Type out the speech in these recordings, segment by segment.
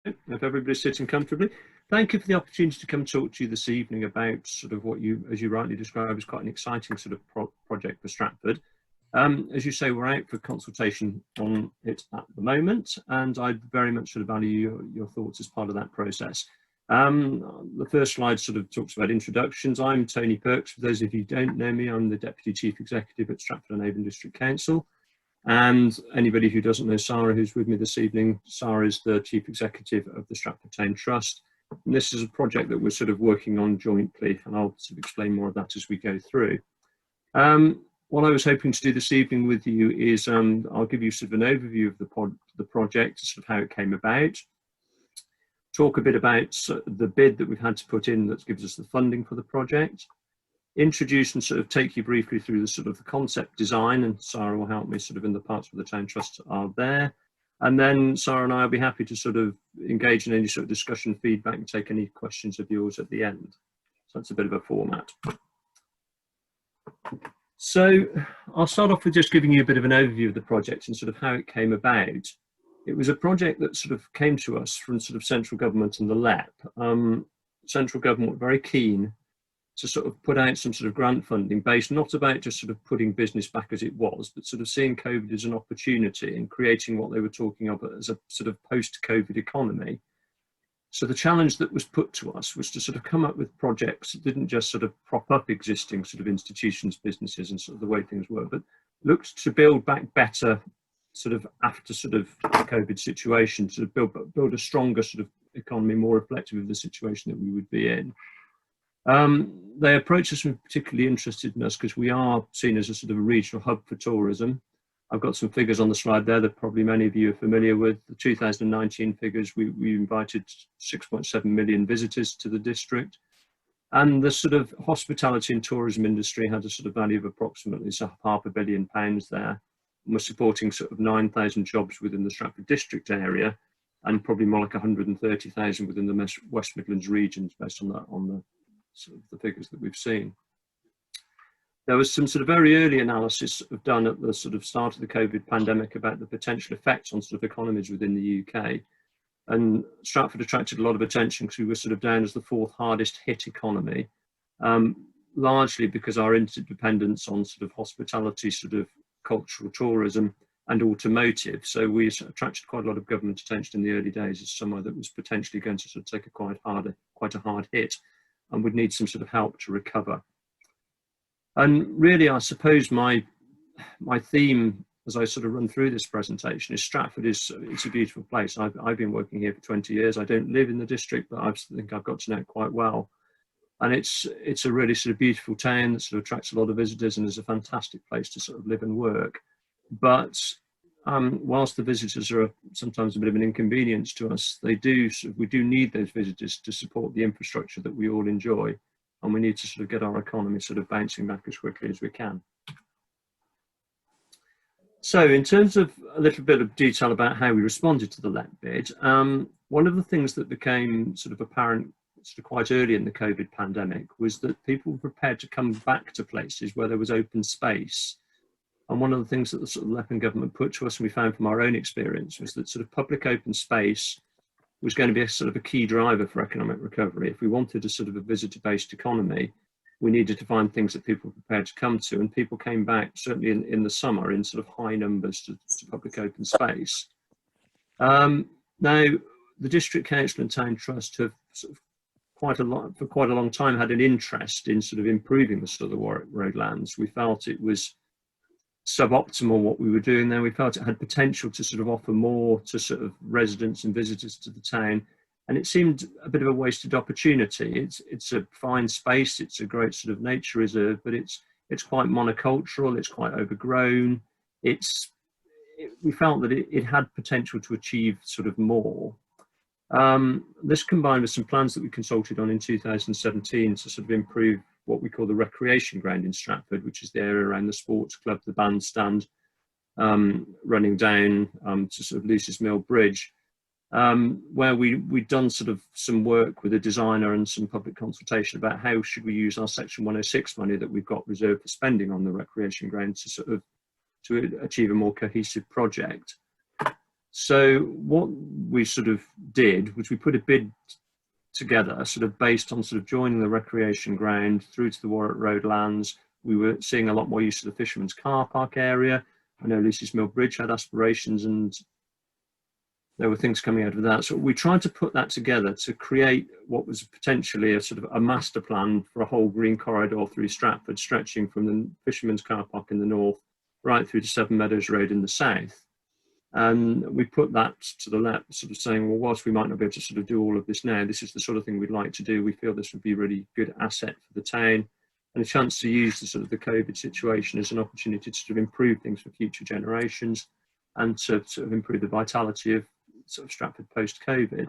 If everybody's sitting comfortably. Thank you for the opportunity to come talk to you this evening about sort of what you, as you rightly described, is quite an exciting sort of project for Stratford. As you say, we're out for consultation on it at the moment, and I'd very much sort of value your thoughts as part of that process. The first slide sort of talks about introductions. I'm Tony Perks. For those of you who don't know me, I'm the Deputy Chief Executive at Stratford Avon District Council. And anybody who doesn't know Sara, who's with me this evening, Sara is the Chief Executive of the Stratford Town Trust. And this is a project that we're sort of working on jointly, and I'll sort of explain more of that as we go through. What I was hoping to do this evening with you is I'll give you sort of an overview of the project, sort of how it came about, talk a bit about the bid that we've had to put in that gives us the funding for the project, introduce and sort of take you briefly through the sort of the concept design, and Sara will help me sort of in the parts where the Town Trust are there. And then Sara and I will be happy to sort of engage in any sort of discussion, feedback, and take any questions of yours at the end. So that's a bit of a format. So I'll start off with just giving you a bit of an overview of the project and sort of how it came about. It was a project that sort of came to us from sort of central government and the LEP. Central government were very keen to sort of put out some sort of grant funding based not about just sort of putting business back as it was, but sort of seeing COVID as an opportunity and creating what they were talking of as a sort of post-COVID economy. So the challenge that was put to us was to sort of come up with projects that didn't just sort of prop up existing sort of institutions, businesses, and sort of the way things were, but looked to build back better sort of after sort of the COVID situation, to build a stronger sort of economy, more reflective of the situation that we would be in. They approached us and were particularly interested in us because we are seen as a sort of a regional hub for tourism. I've got some figures on the slide there that probably many of you are familiar with. The 2019 figures, we invited 6.7 million visitors to the district. And the sort of hospitality and tourism industry had a sort of value of approximately £500 million there. And we're supporting sort of 9,000 jobs within the Stratford District area, and probably more like 130,000 within the West Midlands regions, based on that, on the sort of the figures that we've seen. There was some sort of very early analysis done at the sort of start of the COVID pandemic about the potential effects on sort of economies within the UK. And Stratford attracted a lot of attention because we were sort of down as the 4th hardest hit economy, largely because our interdependence on sort of hospitality, sort of cultural tourism and automotive. So we attracted quite a lot of government attention in the early days as somewhere that was potentially going to sort of take quite a hard hit, and would need some sort of help to recover. And really, I suppose my theme as I sort of run through this presentation is Stratford it's a beautiful place. I've been working here for 20 years. I don't live in the district, but I think I've got to know it quite well. And it's a really sort of beautiful town that sort of attracts a lot of visitors and is a fantastic place to sort of live and work. But whilst the visitors are sometimes a bit of an inconvenience to us, we do need those visitors to support the infrastructure that we all enjoy, and we need to sort of get our economy sort of bouncing back as quickly as we can. So in terms of a little bit of detail about how we responded to the LEP bid, one of the things that became sort of apparent sort of quite early in the COVID pandemic was that people were prepared to come back to places where there was open space. And one of the things that the sort of LEP government put to us, and we found from our own experience, was that sort of public open space was going to be a sort of a key driver for economic recovery. If we wanted a sort of a visitor-based economy, we needed to find things that people were prepared to come to, and people came back, certainly in the summer, in sort of high numbers to public open space. Now, the District Council and Town Trust have sort of for quite a long time had an interest in sort of improving the sort of the Warwick Road lands. We felt it was suboptimal what we were doing there. We felt it had potential to sort of offer more to sort of residents and visitors to the town, and it seemed a bit of a wasted opportunity. It's a fine space, it's a great sort of nature reserve, but it's quite monocultural, it's quite overgrown. We felt that it had potential to achieve sort of more. This combined with some plans that we consulted on in 2017 to sort of improve what we call the recreation ground in Stratford, which is the area around the sports club, the bandstand, running down to sort of Lucy's Mill Bridge, where we'd done sort of some work with a designer and some public consultation about how should we use our Section 106 money that we've got reserved for spending on the recreation ground to sort of to achieve a more cohesive project. So what we sort of did was we put a bid together, sort of based on sort of joining the recreation ground through to the Warwick Road lands. We were seeing a lot more use of the Fisherman's car park area. I know Lucy's Mill Bridge had aspirations, and there were things coming out of that. So we tried to put that together to create what was potentially a sort of a master plan for a whole green corridor through Stratford, stretching from the Fisherman's car park in the north right through to Seven Meadows Road in the south. And we put that to the left, sort of saying, well, whilst we might not be able to sort of do all of this now, this is the sort of thing we'd like to do. We feel this would be a really good asset for the town, and a chance to use the sort of the COVID situation as an opportunity to sort of improve things for future generations, and to sort of improve the vitality of sort of Stratford post-COVID.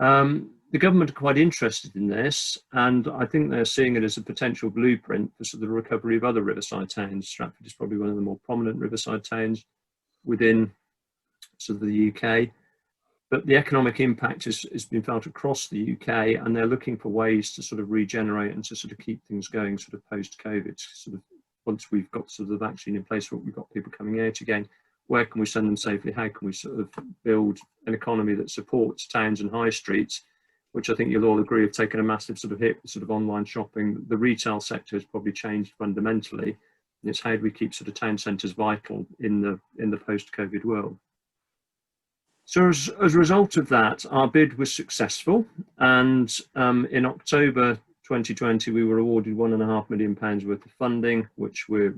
The government are quite interested in this, and I think they're seeing it as a potential blueprint for sort of the recovery of other riverside towns. Stratford is probably one of the more prominent riverside towns within sort of the UK, but the economic impact has been felt across the UK, and they're looking for ways to sort of regenerate and to sort of keep things going sort of post-COVID. Sort of once we've got sort of the vaccine in place, we've got people coming out again, where can we send them safely? How can we sort of build an economy that supports towns and high streets, which I think you'll all agree have taken a massive sort of hit with sort of online shopping. The retail sector has probably changed fundamentally. And it's how do we keep sort of town centres vital in the post-COVID world. So as a result of that, our bid was successful, and in October 2020 we were awarded £1.5 million worth of funding, which we're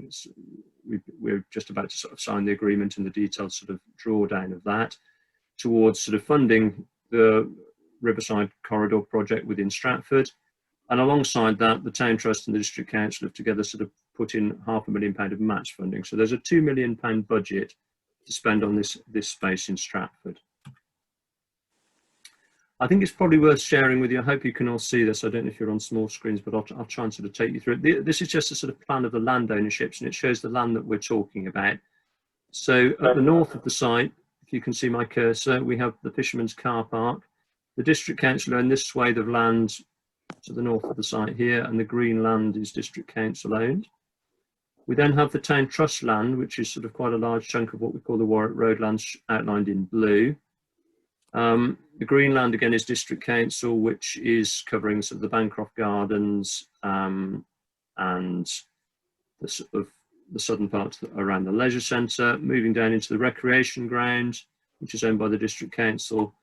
just about to sort of sign the agreement and the detailed sort of drawdown of that towards sort of funding the Riverside Corridor project within Stratford. And alongside that, the Town Trust and the District Council have together sort of put in £500,000 of match funding. So there's a £2 million budget to spend on this space in Stratford. I think it's probably worth sharing with you. I hope you can all see this. I don't know if you're on small screens, but I'll try and sort of take you through it. This is just a sort of plan of the land ownerships, and it shows the land that we're talking about. So at the north of the site, if you can see my cursor, we have the Fisherman's car park. The District Council own this swathe of land to the north of the site here, and the green land is District Council owned. We then have the Town Trust land, which is sort of quite a large chunk of what we call the Warwick Road lands, outlined in blue. The green land again is District Council, which is covering sort of the Bancroft Gardens and the sort of the southern part around the leisure centre, moving down into the recreation ground, which is owned by the District Council.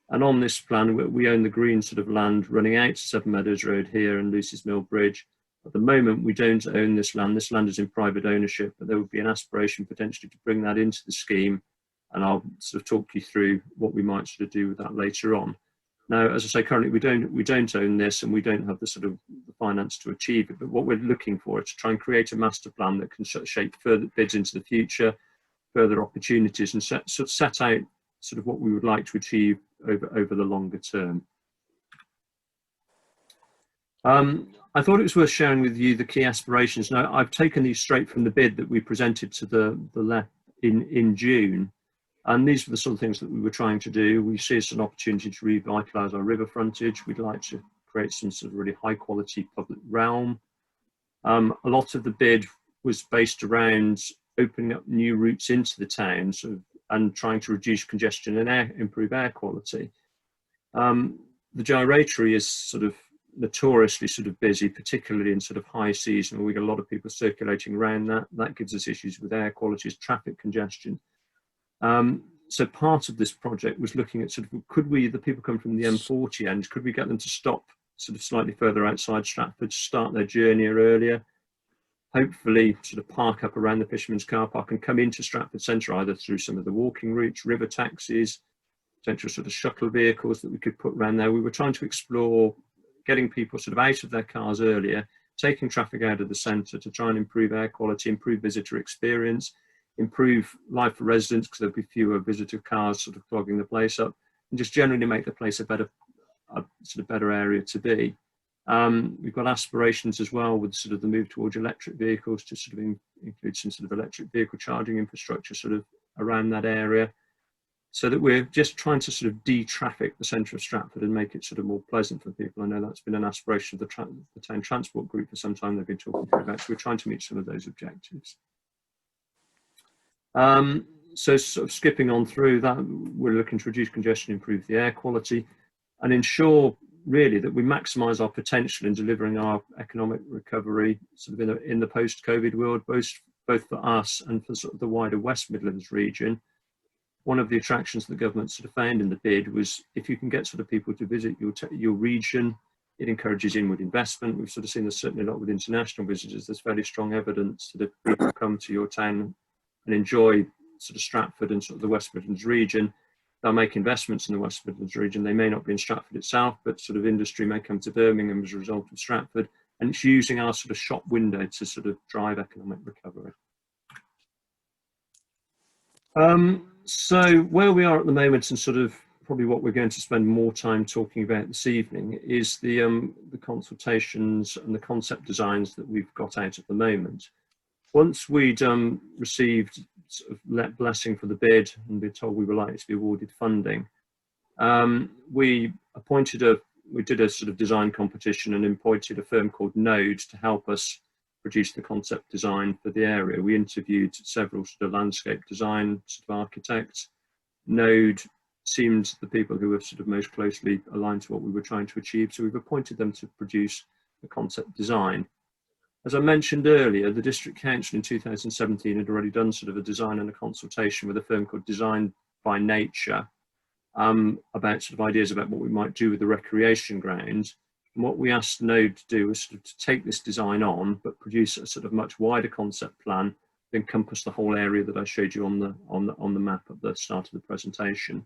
And on this plan, we own the green sort of land running out to Seven Meadows Road here and Lucy's Mill Bridge. At the moment, we don't own this land. This land is in private ownership, but there would be an aspiration potentially to bring that into the scheme. And I'll sort of talk you through what we might sort of do with that later on. Now, as I say, currently we don't own this, and we don't have the sort of the finance to achieve it. But what we're looking for is to try and create a master plan that can shape further bids into the future, further opportunities, and set out sort of what we would like to achieve over the longer term. I thought it was worth sharing with you the key aspirations. Now, I've taken these straight from the bid that we presented to the LEP in June. And these were the sort of things that we were trying to do. We see it as an opportunity to revitalise our river frontage. We'd like to create some sort of really high quality public realm. A lot of the bid was based around opening up new routes into the town and trying to reduce congestion and improve air quality. The gyratory is sort of notoriously sort of busy, particularly in sort of high season where we get a lot of people circulating around that. That gives us issues with air quality, traffic congestion. So part of this project was looking at sort of, could we, the people come from the M40 end, could we get them to stop sort of slightly further outside Stratford, start their journey earlier, hopefully sort of park up around the Fisherman's car park and come into Stratford Centre either through some of the walking routes, river taxis, potential sort of shuttle vehicles that we could put around there. We were trying to explore getting people sort of out of their cars earlier, taking traffic out of the centre to try and improve air quality, improve visitor experience, improve life for residents because there'll be fewer visitor cars sort of clogging the place up, and just generally make the place a sort of better area to be. We've got aspirations as well with sort of the move towards electric vehicles to sort of include some sort of electric vehicle charging infrastructure sort of around that area, so that we're just trying to sort of de-traffic the centre of Stratford and make it sort of more pleasant for people. I know that's been an aspiration of the Town Transport Group for some time. They've been talking about, so we're trying to meet some of those objectives. So sort of skipping on through that, we're looking to reduce congestion, improve the air quality, and ensure really that we maximise our potential in delivering our economic recovery sort of in the post-COVID world, both for us and for sort of the wider West Midlands region. One of the attractions the government sort of found in the bid was if you can get sort of people to visit your region, it encourages inward investment. We've sort of seen this certainly a lot with international visitors. There's fairly strong evidence that if people come to your town and enjoy sort of Stratford and sort of the West Midlands region, they'll make investments in the West Midlands region. They may not be in Stratford itself, but sort of industry may come to Birmingham as a result of Stratford, and it's using our sort of shop window to sort of drive economic recovery. So where we are at the moment, and sort of probably what we're going to spend more time talking about this evening, is the consultations and the concept designs that we've got out at the moment. Once we'd received sort of blessing for the bid and been told we were likely to be awarded funding, we did a sort of design competition and appointed a firm called Node to help us produce the concept design for the area. We interviewed several sort of landscape design sort of architects. Node seemed the people who were sort of most closely aligned to what we were trying to achieve, so we've appointed them to produce the concept design. As I mentioned earlier, the District Council in 2017 had already done sort of a design and a consultation with a firm called Design by Nature about sort of ideas about what we might do with the recreation ground. And what we asked Node to do was sort of to take this design on, but produce a sort of much wider concept plan that encompass the whole area that I showed you on the map at the start of the presentation.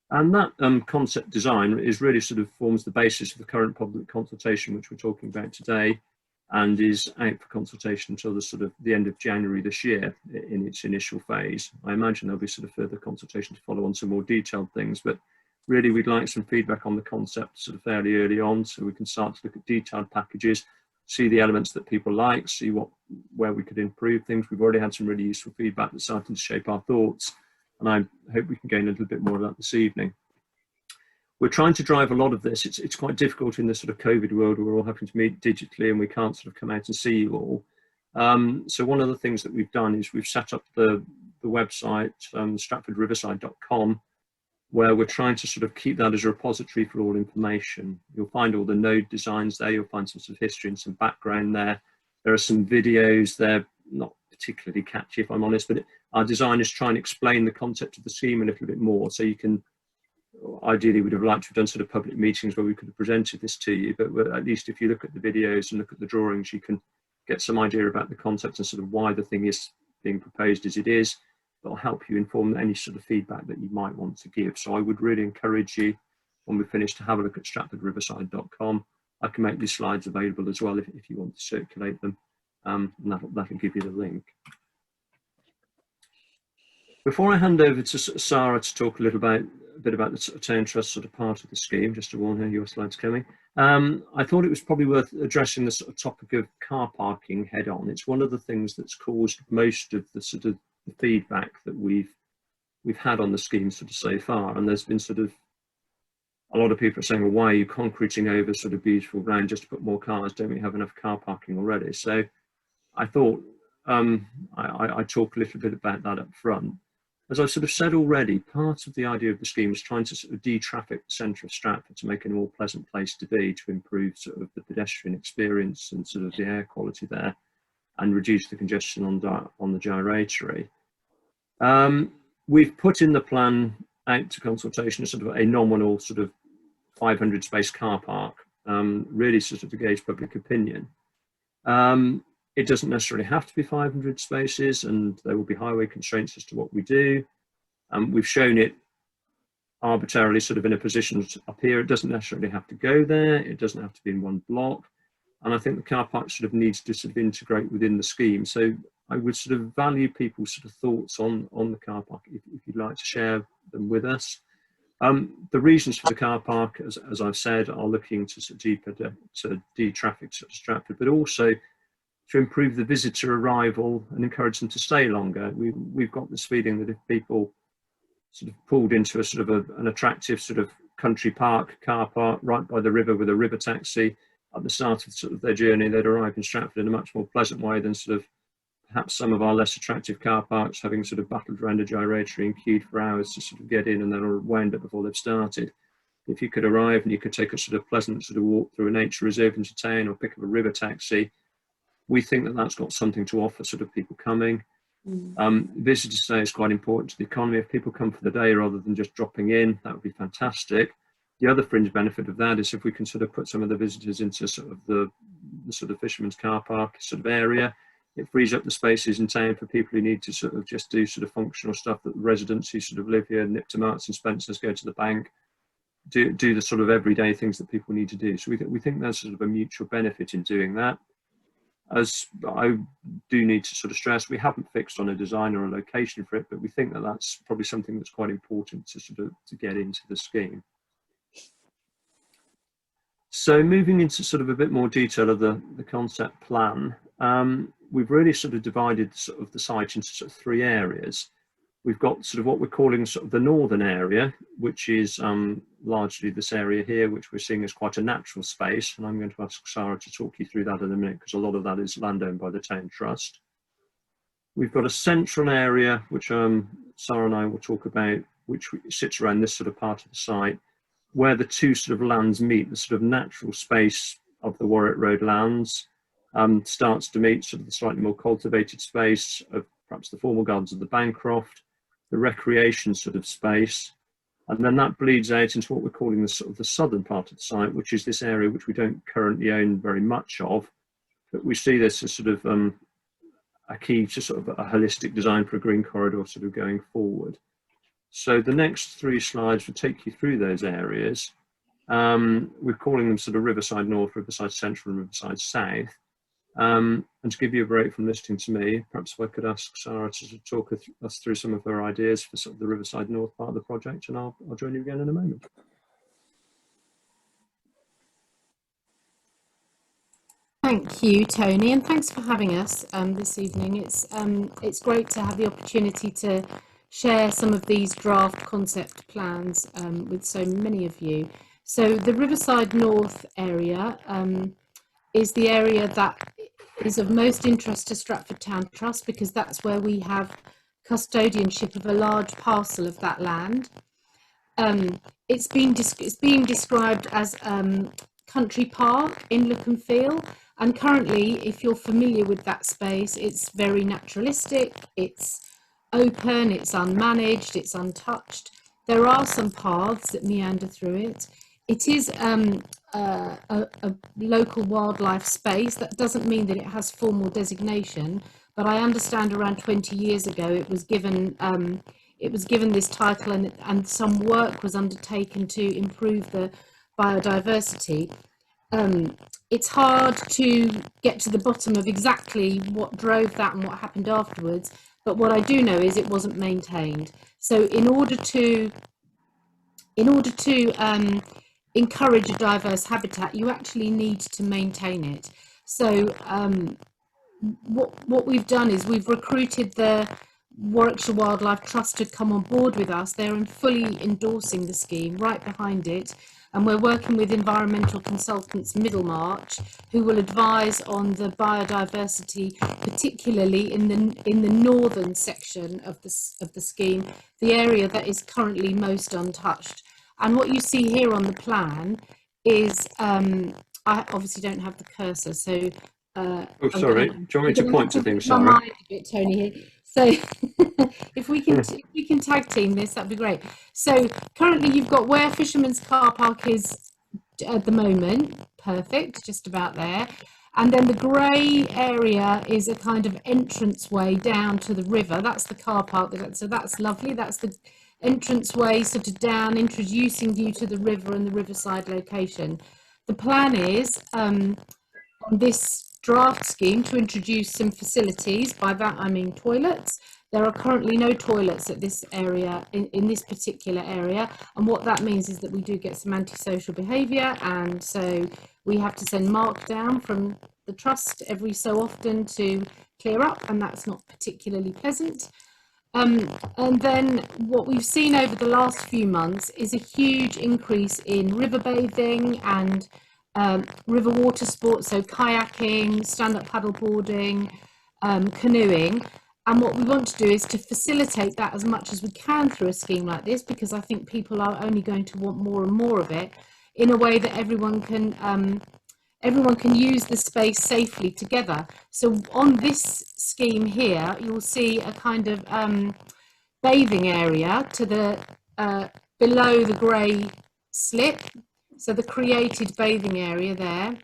And that concept design is really sort of forms the basis of the current public consultation, which we're talking about today, and is out for consultation until the sort of the end of January this year in its initial phase. I imagine there'll be sort of further consultation to follow on some more detailed things, but really we'd like some feedback on the concept sort of fairly early on, so we can start to look at detailed packages, see the elements that people like, see where we could improve things. We've already had some really useful feedback that's starting to shape our thoughts, and I hope we can gain a little bit more of that this evening. We're trying to drive a lot of this. It's quite difficult in the sort of COVID world where we're all having to meet digitally and we can't sort of come out and see you all. So one of the things that we've done is we've set up the website, stratfordriverside.com, where we're trying to sort of keep that as a repository for all information. You'll find all the Node designs there. You'll find some sort of history and some background there. There are some videos there, not particularly catchy if I'm honest, but our designers try and explain the concept of the scheme a little bit more, so you can, ideally we'd have liked to have done sort of public meetings where we could have presented this to you, but at least if you look at the videos and look at the drawings, you can get some idea about the concept and sort of why the thing is being proposed as it is. That'll help you inform any sort of feedback that you might want to give. So I would really encourage you, when we finish, to have a look at stratfordriverside.com. I can make these slides available as well if you want to circulate them, and that'll give you the link. Before I hand over to Sara to talk a bit about the sort of Town Trust sort of part of the scheme, just to warn her your slide's coming, I thought it was probably worth addressing the sort of topic of car parking head on. It's one of the things that's caused most of the sort of the feedback that we've had on the scheme sort of so far, and there's been sort of a lot of people are saying, well, why are you concreting over sort of beautiful ground just to put more cars? Don't we have enough car parking already? So I thought I talk a little bit about that up front. As I've sort of said already, part of the idea of the scheme is trying to sort of de-traffic the centre of Stratford to make it a more pleasant place to be, to improve sort of the pedestrian experience and sort of the air quality there, and reduce the congestion on the gyratory. We've put in the plan out to consultation a sort of a nominal sort of 500 space car park, really sort of to gauge public opinion. It doesn't necessarily have to be 500 spaces, and there will be highway constraints as to what we do. We've shown it arbitrarily sort of in a position up here. It doesn't necessarily have to go there. It doesn't have to be in one block. And I think the car park sort of needs to sort of integrate within the scheme. So I would sort of value people's sort of thoughts on the car park if you'd like to share them with us. The reasons for the car park, as I've said, are looking to sort of de-traffic sort of Stratford, but also to improve the visitor arrival and encourage them to stay longer. We've got this feeling that if people sort of pulled into a sort of an attractive sort of country park, car park, right by the river with a river taxi at the start of sort of their journey, they'd arrive in Stratford in a much more pleasant way than sort of perhaps some of our less attractive car parks having sort of battled around a gyratory and queued for hours to sort of get in and then are wound up before they've started. If you could arrive and you could take a sort of pleasant sort of walk through a nature reserve into town or pick up a river taxi, we think that that's got something to offer sort of people coming. Visitors say it's quite important to the economy. If people come for the day rather than just dropping in, that would be fantastic. The other fringe benefit of that is if we can sort of put some of the visitors into sort of the sort of Fisherman's car park sort of area, it frees up the spaces in town for people who need to sort of just do sort of functional stuff that the residents who sort of live here, nip to Marks and Spencer's, go to the bank, do the sort of everyday things that people need to do. So we think there's sort of a mutual benefit in doing that. As I do need to sort of stress, we haven't fixed on a design or a location for it, but we think that that's probably something that's quite important to sort of to get into the scheme. So moving into sort of a bit more detail of the concept plan, we've really sort of divided sort of the site into sort of three areas. We've got sort of what we're calling sort of the northern area, which is largely this area here, which we're seeing as quite a natural space. And I'm going to ask Sara to talk you through that in a minute, because a lot of that is land owned by the Town Trust. We've got a central area, which Sara and I will talk about, which sits around this sort of part of the site, where the two sort of lands meet. The sort of natural space of the Warwick Road lands starts to meet sort of the slightly more cultivated space of perhaps the formal gardens of the Bancroft, the recreation sort of space, and then that bleeds out into what we're calling the sort of the southern part of the site, which is this area which we don't currently own very much of, but we see this as sort of a key to sort of a holistic design for a green corridor sort of going forward. So the next three slides will take you through those areas. We're calling them sort of Riverside North, Riverside Central and Riverside South. And to give you a break from listening to me, perhaps if I could ask Sara to talk us through some of her ideas for sort of the Riverside North part of the project, and I'll join you again in a moment. Thank you, Tony, and thanks for having us this evening. It's great to have the opportunity to share some of these draft concept plans with so many of you. So the Riverside North area is the area that is of most interest to Stratford Town Trust, because that's where we have custodianship of a large parcel of that land. It's being described as country park in look and feel, and currently, if you're familiar with that space, it's very naturalistic, it's open, it's unmanaged, it's untouched. There are some paths that meander through it. It is a local wildlife space. That doesn't mean that it has formal designation, but I understand around 20 years ago it was given this title, and some work was undertaken to improve the biodiversity. It's hard to get to the bottom of exactly what drove that and what happened afterwards, but what I do know is it wasn't maintained. So in order to encourage a diverse habitat, you actually need to maintain it. So what we've done is we've recruited the Warwickshire Wildlife Trust to come on board with us. They're fully endorsing the scheme, right behind it, and we're working with environmental consultants Middlemarch, who will advise on the biodiversity, particularly in the northern section of the scheme, the area that is currently most untouched. And what you see here on the plan is, I obviously don't have the cursor, so oh, sorry. Do you want me to point to things, Sara? My mind a bit, Tony, here. So if we can tag team this, that'd be great. So currently you've got where Fisherman's car park is at the moment, perfect, just about there. And then the grey area is a kind of entranceway down to the river. That's the car park, so that's lovely. That's the entranceway sort of down, introducing you to the river and the riverside location. The plan is on this draft scheme to introduce some facilities. By that I mean toilets. There are currently no toilets at this area, in this particular area, and what that means is that we do get some antisocial behaviour, and so we have to send Mark down from the trust every so often to clear up, and that's not particularly pleasant. And then what we've seen over the last few months is a huge increase in river bathing and river water sports, so kayaking, stand-up paddle boarding, canoeing. And what we want to do is to facilitate that as much as we can through a scheme like this, because I think people are only going to want more and more of it, in a way that everyone can use the space safely together. So on this scheme here, you'll see a kind of bathing area to the below the grey slip. So the created bathing area there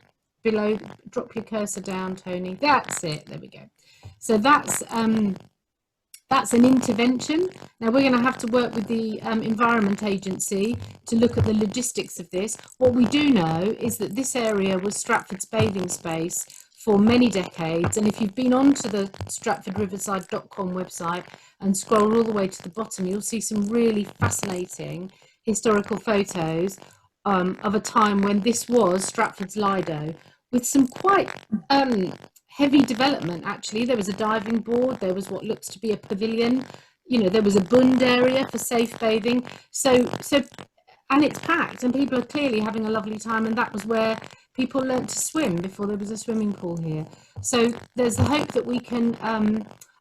below. Drop your cursor down, Tony. That's it. There we go. So that's an intervention. Now we're going to have to work with the Environment Agency to look at the logistics of this. What we do know is that this area was Stratford's bathing space for many decades, and if you've been onto the stratfordriverside.com website and scroll all the way to the bottom, you'll see some really fascinating historical photos of a time when this was Stratford's Lido, with some quite heavy development. Actually, there was a diving board, there was what looks to be a pavilion, you know, there was a bund area for safe bathing, so and it's packed and people are clearly having a lovely time, and that was where people learnt to swim before there was a swimming pool here. So there's the hope that we can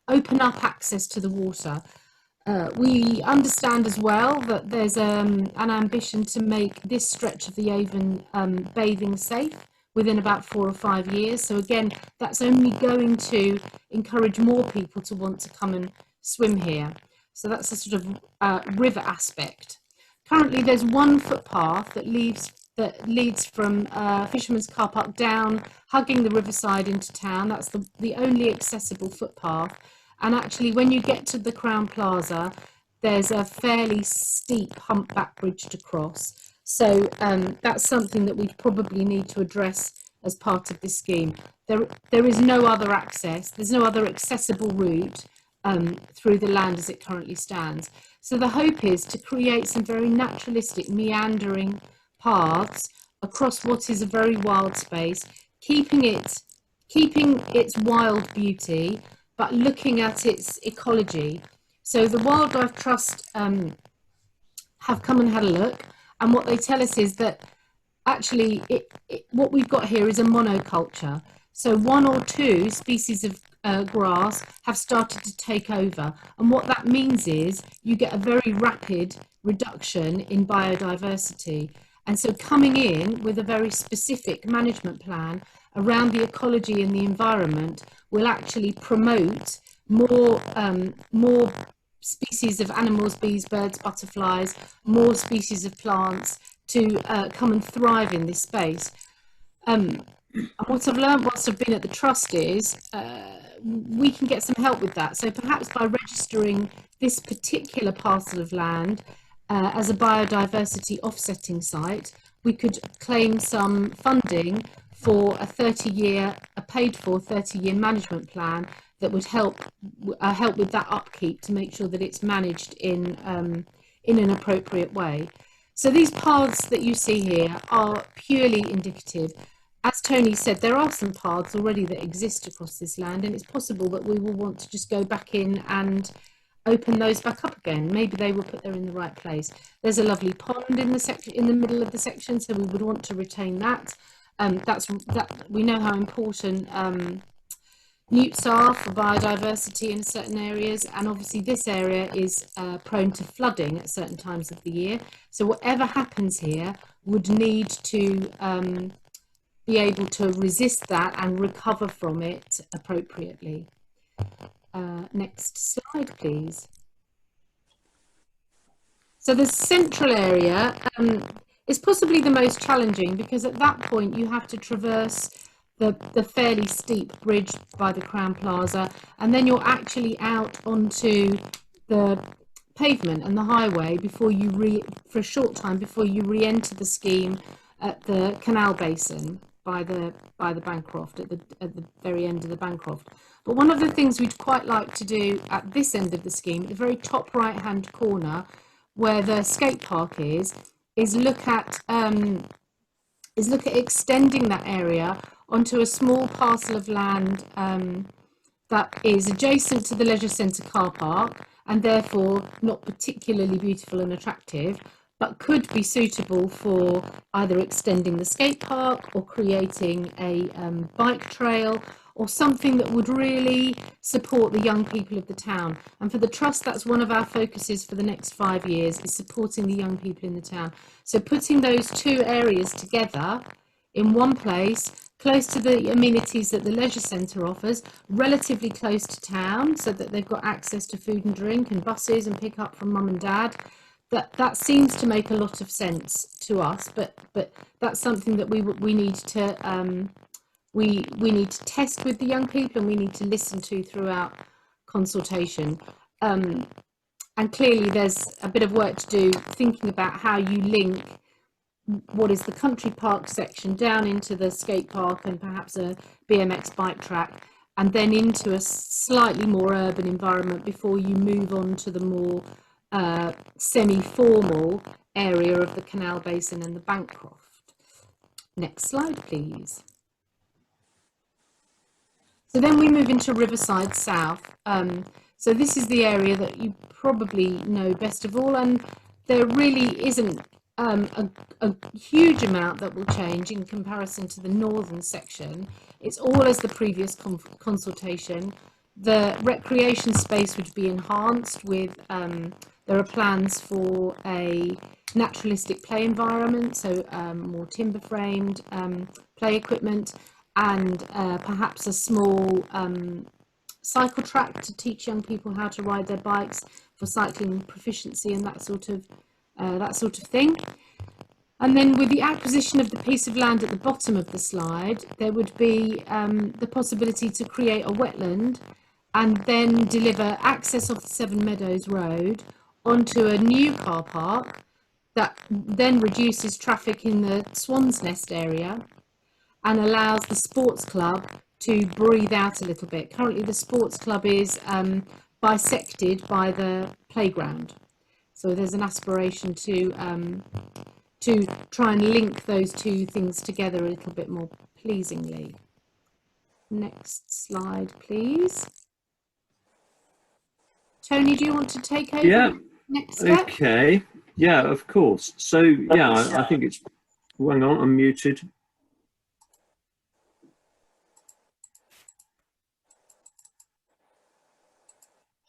open up access to the water. We understand as well that there's an ambition to make this stretch of the Avon bathing safe within about 4 or 5 years. So again, that's only going to encourage more people to want to come and swim here. So that's a sort of river aspect. Currently, there's one footpath that leads from Fisherman's car park down, hugging the riverside into town. That's the only accessible footpath. And actually, when you get to the Crown Plaza, there's a fairly steep humpback bridge to cross. So that's something that we probably need to address as part of this scheme. There is no other access, there's no other accessible route through the land as it currently stands. So the hope is to create some very naturalistic, meandering paths across what is a very wild space, keeping its wild beauty, but looking at its ecology. So the Wildlife Trust have come and had a look, and what they tell us is that actually what we've got here is a monoculture. So 1 or 2 species of grass have started to take over, and what that means is you get a very rapid reduction in biodiversity. And so coming in with a very specific management plan around the ecology and the environment will actually promote more species of animals, bees, birds, butterflies, more species of plants to come and thrive in this space. And what I've learned whilst I've been at the Trust is we can get some help with that. So perhaps by registering this particular parcel of land as a biodiversity offsetting site, we could claim some funding for a paid for 30-year management plan that would help with that upkeep to make sure that it's managed in an appropriate way. So these paths that you see here are purely indicative. As Tony said, there are some paths already that exist across this land, and it's possible that we will want to just go back in and open those back up again. Maybe they were put there in the right place. There's a lovely pond in the middle of the section, so we would want to retain that. We know how important newts are for biodiversity in certain areas, and obviously this area is prone to flooding at certain times of the year. So whatever happens here would need to be able to resist that and recover from it appropriately. Next slide, please. So the central area is possibly the most challenging, because at that point you have to traverse the fairly steep bridge by the Crown Plaza, and then you're actually out onto the pavement and the highway for a short time before you re-enter the scheme at the canal basin by the Bancroft, at the very end of the Bancroft. But one of the things we'd quite like to do at this end of the scheme, at the very top right hand corner where the skate park is look at extending that area onto a small parcel of land that is adjacent to the leisure centre car park, and therefore not particularly beautiful and attractive, but could be suitable for either extending the skate park or creating a bike trail, or something that would really support the young people of the town. And for the Trust, that's one of our focuses for the next 5 years, is supporting the young people in the town. So putting those two areas together in one place, close to the amenities that the leisure centre offers, relatively close to town, so that they've got access to food and drink and buses and pick up from mum and dad. That seems to make a lot of sense to us, but that's something that we need to we need to test with the young people, and we need to listen to throughout consultation. And clearly there's a bit of work to do thinking about how you link what is the country park section down into the skate park and perhaps a BMX bike track, and then into a slightly more urban environment before you move on to the more semi-formal area of the Canal Basin and the Bancroft. Next slide, please. So then we move into Riverside South. So this is the area that you probably know best of all, and there really isn't a huge amount that will change in comparison to the northern section. It's all as the previous consultation. The recreation space would be enhanced with, there are plans for a naturalistic play environment, so more timber framed play equipment, and perhaps a small cycle track to teach young people how to ride their bikes for cycling proficiency and that sort of thing. And then with the acquisition of the piece of land at the bottom of the slide, there would be the possibility to create a wetland and then deliver access off the Seven Meadows Road onto a new car park that then reduces traffic in the Swan's Nest area and allows the sports club to breathe out a little bit. Currently the sports club is bisected by the playground. So there's an aspiration to try and link those two things together a little bit more pleasingly. Next slide, please. Tony, do you want to take over? Yeah. Next step? Okay. Yeah, of course. So yeah, I think it's, hang on, I'm muted.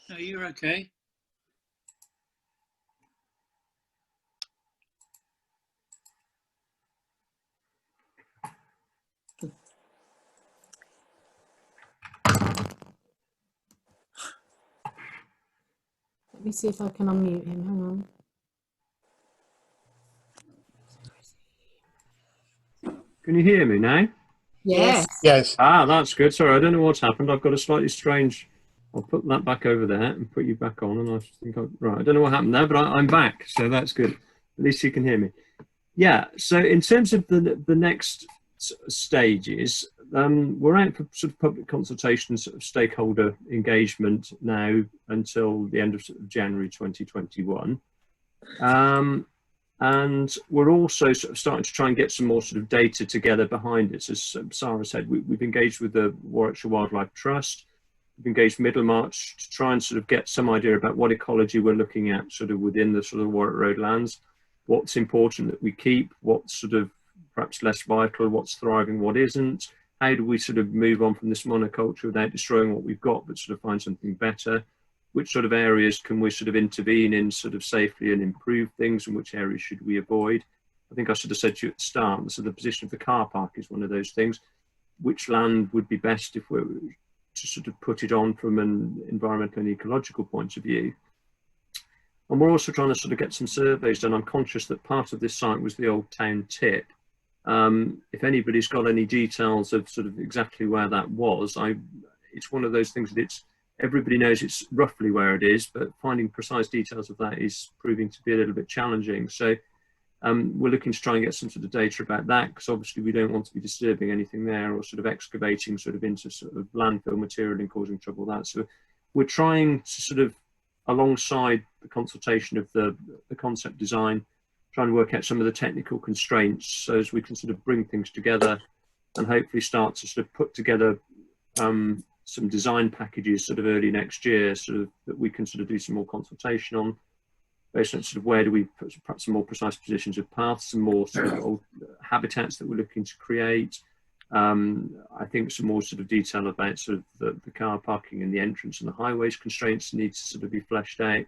No, you're okay. Let me see if I can unmute him. Hang on. Can you hear me now? Yes. Yes. Ah, that's good. Sorry, I don't know what's happened. I've got a slightly strange. I'll put that back over there and put you back on. And I think right. I don't know what happened there, but I'm back, so that's good. At least you can hear me. Yeah. So in terms of the next stages, we're out for sort of public consultation, sort of stakeholder engagement now until the end of, sort of January 2021. And we're also sort of starting to try and get some more sort of data together behind it. As Sara said, we've engaged with the Warwick Wildlife Trust. We've engaged Middlemarch to try and sort of get some idea about what ecology we're looking at sort of within the sort of Warwick Road lands, what's important that we keep, what's sort of perhaps less vital, what's thriving, what isn't. How do we sort of move on from this monoculture without destroying what we've got, but sort of find something better? Which sort of areas can we sort of intervene in sort of safely and improve things, and which areas should we avoid? I think I should have said to you at the start, so the position of the car park is one of those things. Which land would be best if we were to sort of put it on from an environmental and ecological point of view? And we're also trying to sort of get some surveys done. I'm conscious that part of this site was the old town tip. If anybody's got any details of sort of exactly where that was, it's one of those things that everybody knows it's roughly where it is, but finding precise details of that is proving to be a little bit challenging. So we're looking to try and get some sort of data about that, because obviously we don't want to be disturbing anything there or sort of excavating sort of into sort of landfill material and causing trouble with that. So we're trying to sort of, alongside the consultation of the concept design, try and work out some of the technical constraints so as we can sort of bring things together and hopefully start to sort of put together some design packages sort of early next year, sort of that we can sort of do some more consultation on, based on sort of where do we put perhaps some more precise positions of paths, some more sort of old habitats that we're looking to create, I think some more sort of detail about sort of the car parking and the entrance and the highways constraints need to sort of be fleshed out.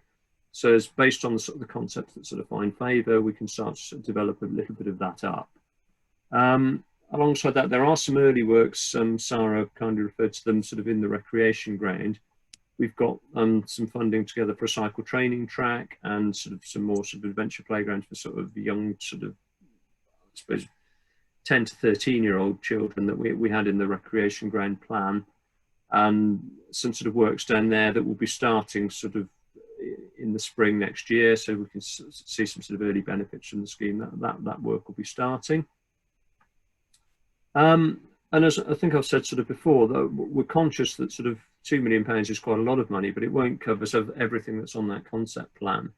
So it's based on the sort of the concepts that sort of find favour, we can start to sort of develop a little bit of that up. Alongside that, there are some early works, Sara kindly referred to them sort of in the recreation ground. We've got some funding together for a cycle training track and sort of some more sort of adventure playgrounds for sort of the young sort of, I suppose, 10 to 13-year-old children that we had in the recreation ground plan, and some sort of works down there that will be starting sort of in the spring next year, so we can see some sort of early benefits from the scheme. That work will be starting. And as I think I've said sort of before, that we're conscious that sort of £2 million is quite a lot of money, but it won't cover sort of everything that's on that concept plan.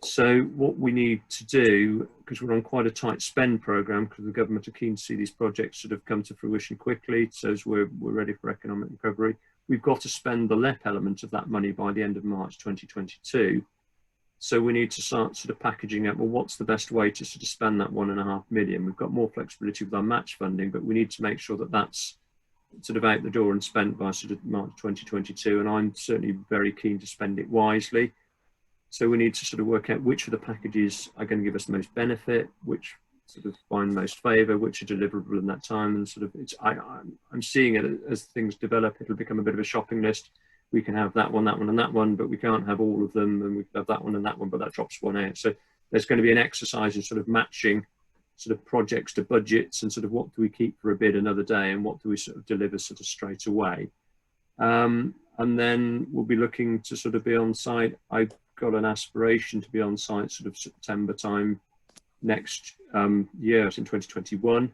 So what we need to do, because we're on quite a tight spend programme, because the government are keen to see these projects sort of come to fruition quickly, so as we're ready for economic recovery, we've got to spend the LEP element of that money by the end of March 2022. So we need to start sort of packaging up, well, what's the best way to sort of spend that £1.5 million? We've got more flexibility with our match funding, but we need to make sure that that's sort of out the door and spent by sort of March 2022. And I'm certainly very keen to spend it wisely. So we need to sort of work out which of the packages are going to give us most benefit, which sort of find most favour, which are deliverable in that time. And sort of I'm seeing it as things develop, it'll become a bit of a shopping list. We can have that one, and that one, but we can't have all of them, and we can have that one and that one, but that drops one out. So there's going to be an exercise in sort of matching sort of projects to budgets, and sort of what do we keep for a bid another day, and what do we sort of deliver sort of straight away. And then we'll be looking to sort of be on site. I've got an aspiration to be on site sort of September time next year, in 2021.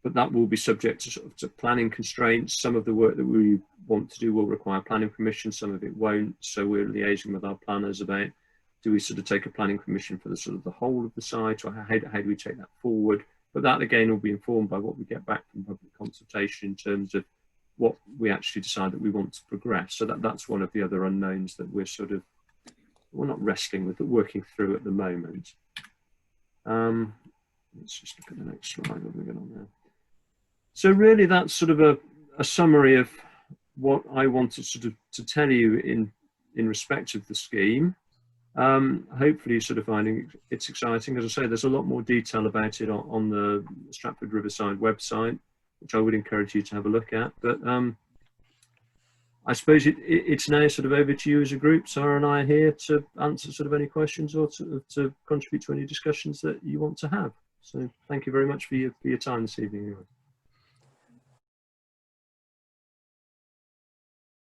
But that will be subject to sort of to planning constraints. Some of the work that we want to do will require planning permission, some of it won't. So we're liaising with our planners about, do we sort of take a planning permission for the sort of the whole of the site, or how do we take that forward? But that again will be informed by what we get back from public consultation in terms of what we actually decide that we want to progress. So that's one of the other unknowns that we're sort of, we're not wrestling with, but working through at the moment. Let's just look at the next slide. What have we got on there? So really that's sort of a summary of what I wanted sort of to tell you in respect of the scheme. Hopefully you're sort of finding it's exciting. As I say, there's a lot more detail about it on the Stratford Riverside website, which I would encourage you to have a look at. But I suppose it's now sort of over to you as a group. Sara and I are here to answer sort of any questions, or to contribute to any discussions that you want to have. So thank you very much for your time this evening.